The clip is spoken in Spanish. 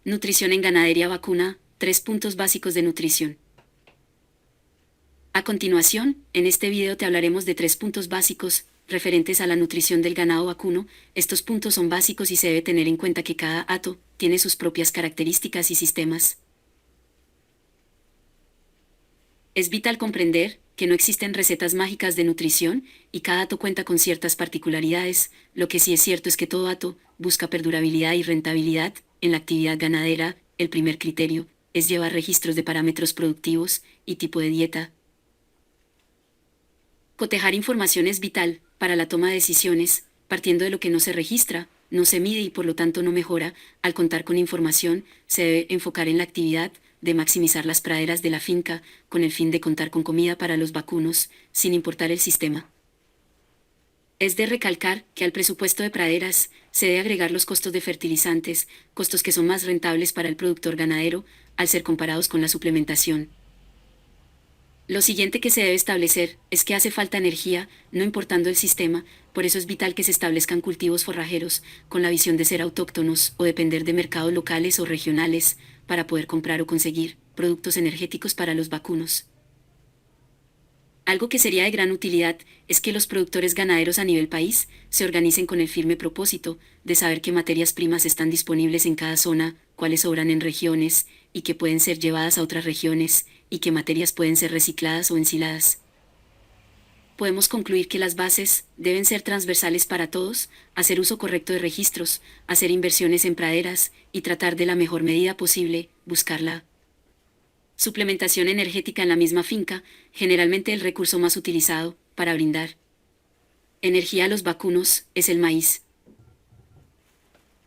Nutrición en ganadería vacuna, 3 puntos básicos de nutrición. A continuación, en este video te hablaremos de 3 puntos básicos, referentes a la nutrición del ganado vacuno. Estos puntos son básicos y se debe tener en cuenta que cada hato tiene sus propias características y sistemas. Es vital comprender que no existen recetas mágicas de nutrición y cada hato cuenta con ciertas particularidades. Lo que sí es cierto es que todo hato busca perdurabilidad y rentabilidad en la actividad ganadera. El primer criterio es llevar registros de parámetros productivos y tipo de dieta. Cotejar información es vital para la toma de decisiones, partiendo de lo que no se registra, no se mide y por lo tanto no mejora. Al contar con información, se debe enfocar en la actividad de maximizar las praderas de la finca, con el fin de contar con comida para los vacunos, sin importar el sistema. Es de recalcar que al presupuesto de praderas se debe agregar los costos de fertilizantes, costos que son más rentables para el productor ganadero, al ser comparados con la suplementación. Lo siguiente que se debe establecer es que hace falta energía, no importando el sistema. Por eso es vital que se establezcan cultivos forrajeros, con la visión de ser autóctonos o depender de mercados locales o regionales, para poder comprar o conseguir productos energéticos para los vacunos. Algo que sería de gran utilidad es que los productores ganaderos a nivel país se organicen con el firme propósito de saber qué materias primas están disponibles en cada zona, cuáles sobran en regiones y que pueden ser llevadas a otras regiones, y qué materias pueden ser recicladas o ensiladas. Podemos concluir que las bases deben ser transversales para todos: hacer uso correcto de registros, hacer inversiones en praderas y tratar de la mejor medida posible buscarla. Suplementación energética en la misma finca, generalmente el recurso más utilizado para brindar energía a los vacunos es el maíz.